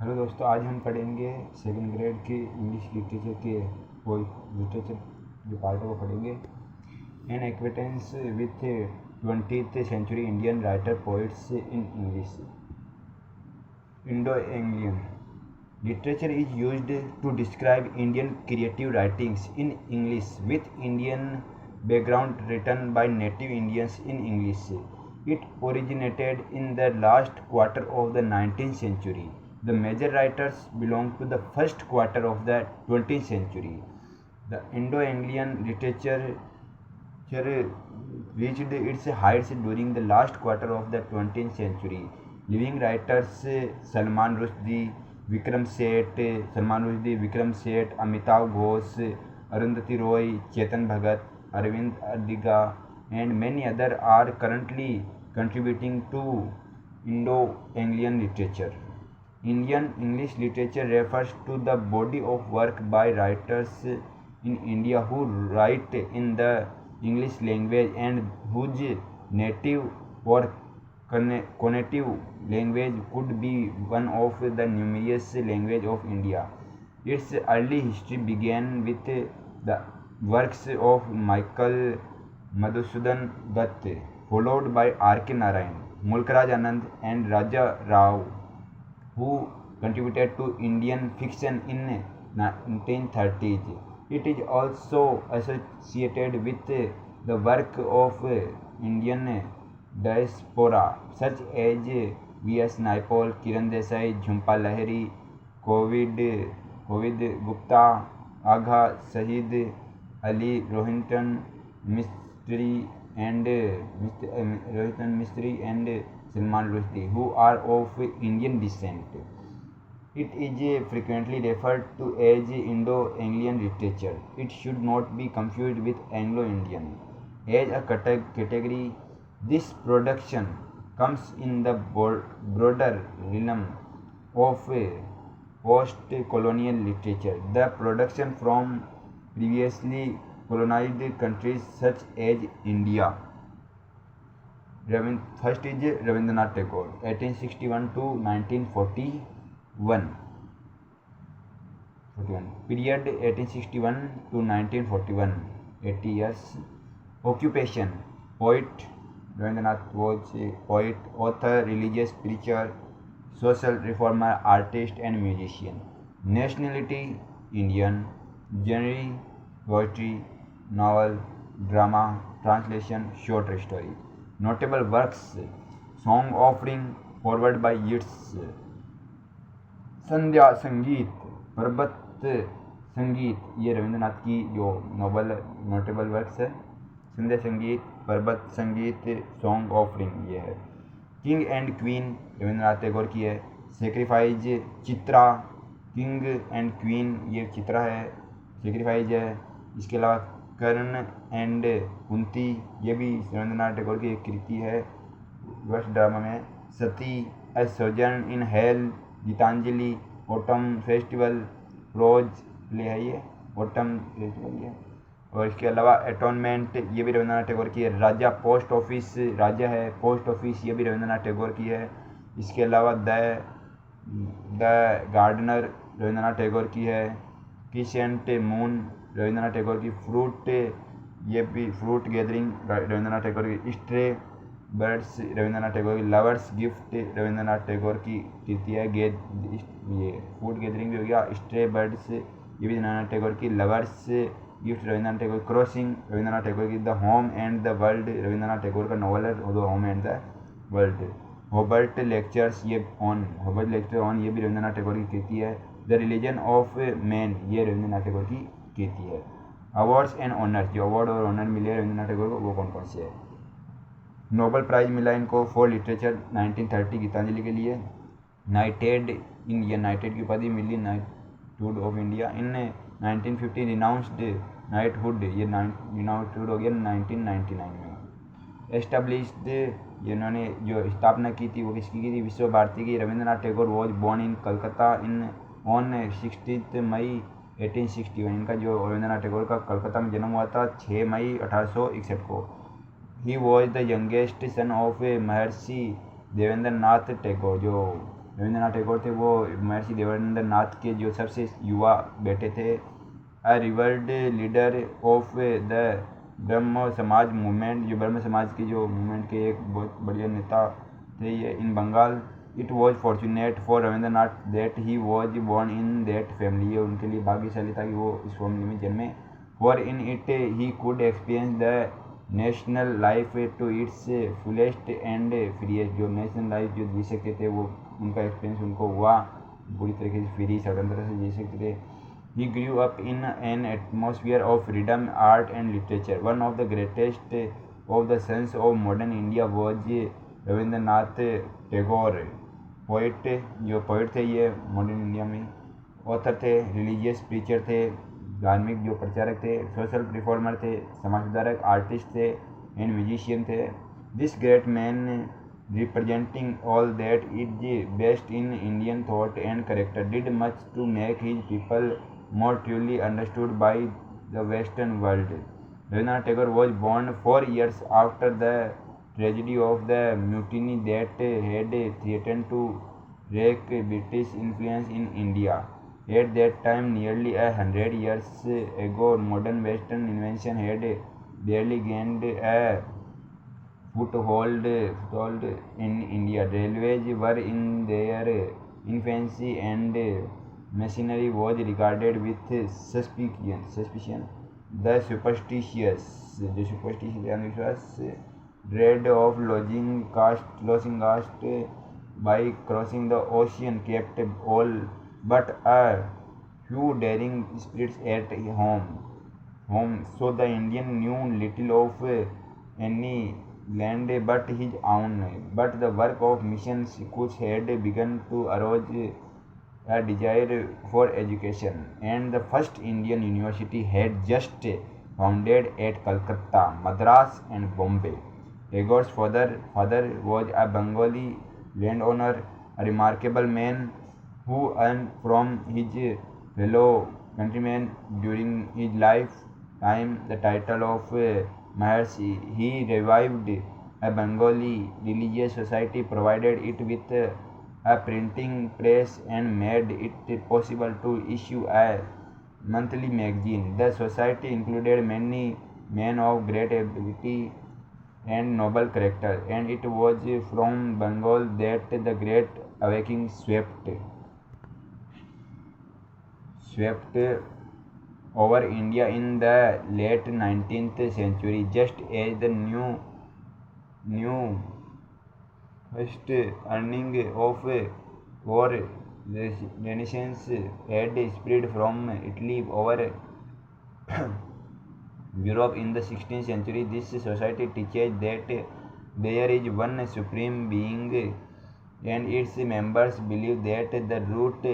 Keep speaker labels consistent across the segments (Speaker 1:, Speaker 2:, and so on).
Speaker 1: Hello दोस्तों, आज हम पढ़ेंगे सेकंड ग्रेड की इंग्लिश लिटरेचर के कोई लिटरेचर जो पार्ट है वो पढ़ेंगे। An acquaintance with 20th century Indian writer poets in English. Indo Anglian literature is used to describe Indian creative writings in English with Indian background written by native Indians in English. It originated in the last quarter of the 19th century. The major writers belong to the first quarter of the 20th century. The Indo-Anglian literature reached its heights during the last quarter of the 20th century. Living writers Salman Rushdie, Vikram Seth, Amitav Ghosh, Arundhati Roy, Chetan Bhagat, Arvind Adiga, and many others are currently contributing to Indo-Anglian literature. Indian English literature refers to the body of work by writers in India who write in the English language and whose native or connative language could be one of the numerous languages of India. Its early history began with the works of Michael Madhusudan Dutt, followed by R.K. Narayan, Mulkraj Anand, and Raja Rao, who contributed to Indian fiction in 1930s. It is also associated with the work of Indian diaspora such as V.S. Naipaul, Kiran Desai, Jhumpa Lahiri, Kovid Gupta, Agha Shahid Ali, Rohinton Mistry and Salman Rushdie, who are of Indian descent. It is frequently referred to as Indo-Anglian literature. It should not be confused with Anglo-Indian. As a category, this production comes in the broader realm of post-colonial literature. The production from previously colonized countries such as India. First is Rabindranath Tagore, 1861 to 1941. Period 1861 to 1941, 80 years. Occupation: poet. Rabindranath was a poet, author, religious preacher, social reformer, artist and musician. Nationality: Indian. Genre: poetry, novel, drama, translation, short story. Notable works: Song Offering, forward by Yeats, संध्या संगीत, पर्वत संगीत, ये रविंद्रनाथ की जो notable works है। संध्या संगीत, पर्वत संगीत, सॉन्ग ऑफरिंग ये है। King and queen Rabindranath Tagore की है। Sacrifice Chitra, king and queen ये चित्रा है, सेक्रीफाइज है। इसके अलावा कर्ण एंड कुंती ये भी रविंद्रनाथ टैगोर की एक कृति है वर्ष ड्रामा में। Sati, a sojourn in hell, Gitanjali, autumn festival, rose play है ये, ऑटम फेस्टिवल ये। और इसके अलावा एटोनमेंट ये भी रविंद्रनाथ टैगोर की है। राजा पोस्ट ऑफिस, राजा है, पोस्ट ऑफिस ये भी रविंद्रनाथ टैगोर की है। इसके अलावा द गार्डनर रविंद्रनाथ टैगोर की है। क्रिसेंट मून रविंद्रनाथ टैगोर की। फ्रूट ये भी, फ्रूट गैदरिंग रविंद्रनाथ टैगोर की। स्ट्रे बर्ड्स रविंद्रनाथ टैगोर की। लवर्स गिफ्ट रविंद्रनाथ टैगोर की कृति है। ये फूड गैदरिंग भी हो गया। स्ट्रे बर्ड्स ये भी रविंद्रनाथ टैगोर की। Lover's gift Rabindranath Tagore. Crossing Rabindranath Tagore की। The home and the world Rabindranath Tagore का नॉवल है the home and the world. Hobart lectures ये भी रविंद्रनाथ टैगोर की कृति है। द रिलीजन ऑफ मैन ये रविंद्रनाथ टैगोर की कृति है। अवार्ड्स एंड ऑनर्स, जो अवार्ड और ऑनर मिले रविंद्रनाथ टैगोर को वो कौन कौन से है। नोबेल प्राइज मिला इनको फॉर लिटरेचर 1930 गीतांजलि के लिए। नाइटेड की उपाधि मिली knighthood of India in 1950। Renounced knighthood ये रिनाउंस्ड हो गया 1999 में। एस्टेब्लिश्ड जिन्होंने जो स्थापना की थी वो किसकी की थी, विश्व भारती की। Rabindranath Tagore was born in Calcutta on 16 May 1861। इनका जो रविंद्रनाथ टैगोर का कलकत्ता में जन्म हुआ था 6 मई 1861 को। He was the youngest son of महर्षि देवेंद्र नाथ टैगोर, जो रविंद्रनाथ टैगोर थे वो महर्षि देवेंद्र नाथ के जो सबसे युवा बेटे थे। अ रिवर्ड लीडर ऑफ द ब्रह्म समाज मूवमेंट, जो ब्रह्म समाज के जो मूवमेंट के एक बहुत बढ़िया नेता थे ये in Bengal. It was fortunate for Rabindranath that he was born in that family, ये उनके लिए भाग्यशाली था कि वो इस फैमिली में जन्मे। For in it he could experience the national life to its fullest and freest, जो नेशनल लाइफ जो जी सकते थे वो उनका एक्सपीरियंस उनको हुआ, पूरी तरीके से फ्री स्वतंत्रता से जी सकते थे। He grew up in an atmosphere of freedom, art and literature. One of the greatest of the sons of modern India was Rabindranath Tagore. Poet, जो पोइट थे ये मॉडर्न इंडिया में, ऑथर थे, रिलीजियस प्रीचर थे, धार्मिक जो प्रचारक थे, सोशल रिफॉर्मर थे, समाज सुधारक, आर्टिस्ट थे एंड म्यूजिशियन थे। This great man representing all that is best in Indian thought and character did much to make his people more truly understood by the Western world. Rabindranath Tagore was born 4 years after the tragedy of the mutiny that had threatened to wreak British influence in India. At that time, nearly 100 years ago, modern Western invention had barely gained a foothold in India. Railways were in their infancy and machinery was regarded with suspicion. The superstitious अंधविश्वास, dread of losing caste by crossing the ocean kept all but a few daring spirits at home. So the Indian knew little of any land but his own, but the work of missions which had begun to arouse a desire for education, and the first Indian university had just founded at Calcutta, Madras and Bombay. Tagore's father was a Bengali landowner, a remarkable man who earned from his fellow countrymen during his lifetime the title of Maharshi. He revived a Bengali religious society, provided it with a printing press and made it possible to issue a monthly magazine. The society included many men of great ability and noble character, and it was from Bengal that the Great Awakening swept over India in the late 19th century, just as the new first earning of war renaissance had spread from Italy over Europe in the 16th century. This society teaches that there is one supreme being, and its members believe that the root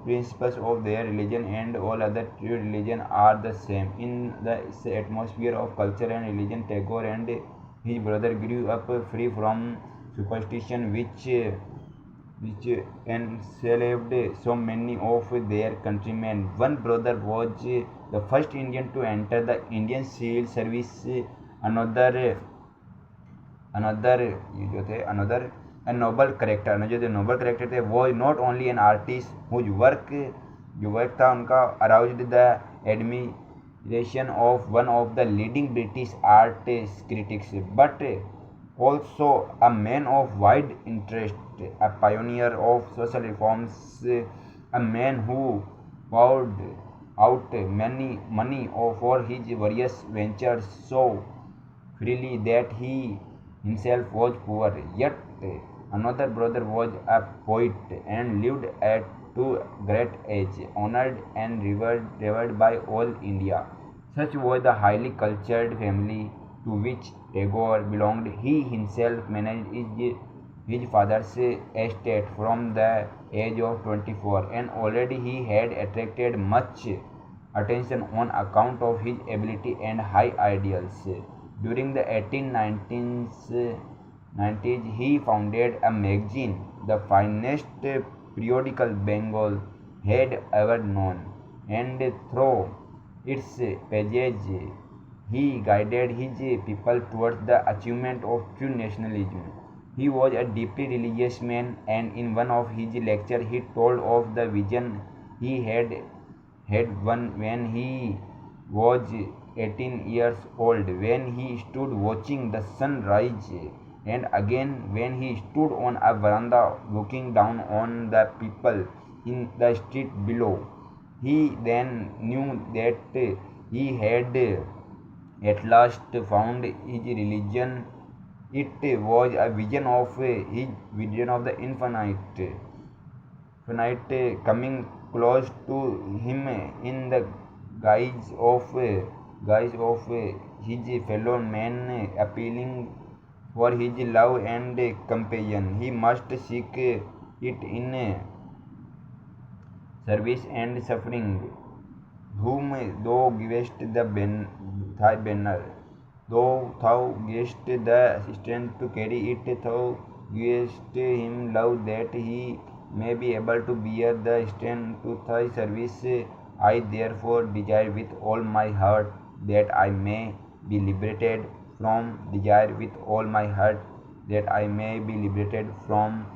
Speaker 1: principles of their religion and all other true religion are the same. In the atmosphere of culture and religion, Tagore and his brother grew up free from superstition which enslaved so many of their countrymen. One brother was the first Indian to enter the Indian Civil Service. Another a noble character, जो noble character थे वो not only an artist whose work था उनका aroused the admiration of one of the leading British art critics, but also a man of wide interest, a pioneer of social reforms, a man who poured out many money for his various ventures so freely that he himself was poor. Yet another brother was a poet and lived at too great age, honored and revered by all India. Such was the highly cultured family to which Tagore belonged. He himself managed his father's estate from the age of 24, and already he had attracted much attention on account of his ability and high ideals. During the 1890s, he founded a magazine, the finest periodical Bengal had ever known, and through its pages he guided his people towards the achievement of true nationalism. He was a deeply religious man, and in one of his lectures he told of the vision he had one when he was 18 years old, when he stood watching the sun rise, and again when he stood on a veranda looking down on the people in the street below. He then knew that he had at last found his religion. It was a vision of his vision of the infinite coming close to him in the guise of his fellow man, appealing for his love and compassion. He must seek it in service and suffering. Whom thou givest thy banner, though thou givest the strength to carry it, thou givest him love that he may be able to bear the strength to thy service. I therefore desire with all my heart that I may be liberated desire with all my heart that I may be liberated from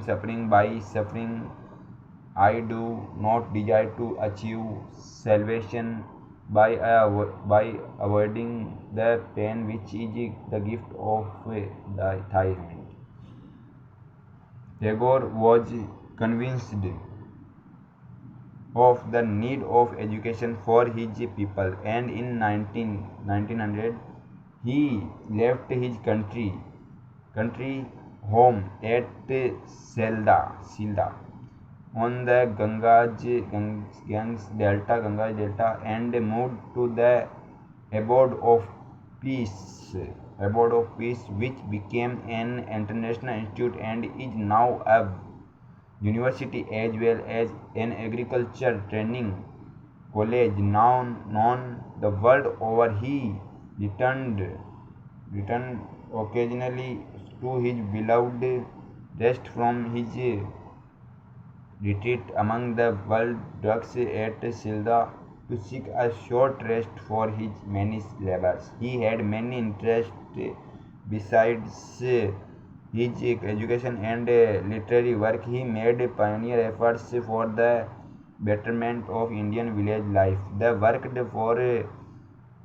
Speaker 1: suffering by suffering. I do not desire to achieve salvation by avoiding the pain which is the gift of thy hand. Tagore was convinced of the need of education for his people, and in 1900 he left his country home at Silda on the Ganges Delta, and moved to the abode of peace, which became an international institute and is now a university as well as an agriculture training college now known the world over. He returned occasionally to his beloved rest from his retreat among the wild ducks at Silda to seek a short rest for his many labors. He had many interests besides his education and literary work. He made pioneer efforts for the betterment of Indian village life. They worked for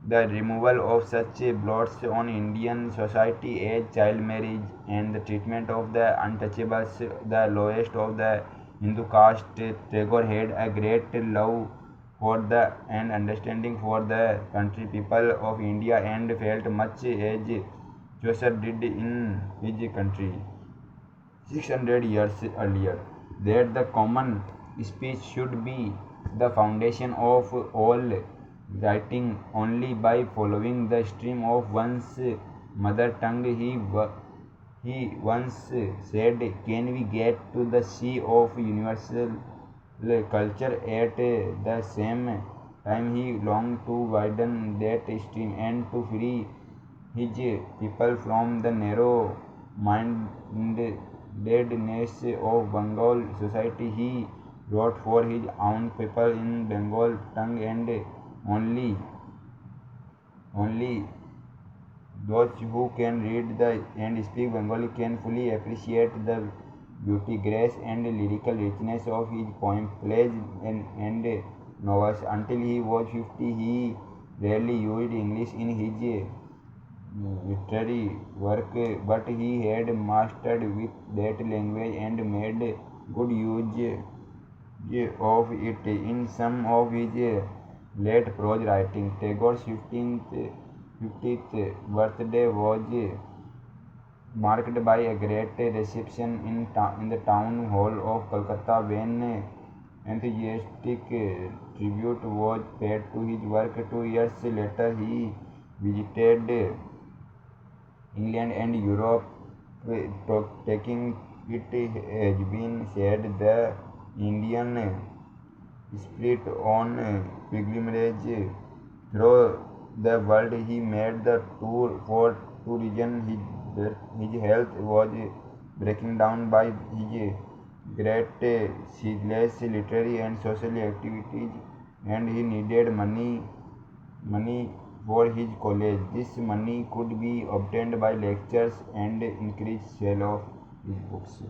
Speaker 1: the removal of such blots on Indian society as child marriage and the treatment of the untouchables, the lowest of the Hindu caste. Tagore had a great love for the and understanding for the country people of India and felt much as Chaucer did in his country 600 years earlier, that the common speech should be the foundation of all writing. Only by following the stream of one's mother tongue, he once said, can we get to the sea of universal culture. At the same time, he longed to widen that stream and to free his people from the narrow mindedness of Bengal society. He wrote for his own people in Bengal tongue, and only those who can read and speak Bengali can fully appreciate the beauty, grace, and lyrical richness of his poems, plays, and novels. Until he was 50, he rarely used English in his literary work, but he had mastered with that language and made good use of it in some of his late prose writing. Tagore's 50th birthday was marked by a great reception in the town hall of Calcutta, when enthusiastic tribute was paid to his work. 2 years later, he visited England and Europe, taking it has been said the Indian spirit on pilgrimage through the world. He made the tour for 2 reasons. His health was breaking down by his great ceaseless literary and social activities, and he needed money for his college. This money could be obtained by lectures and increased sale of his books.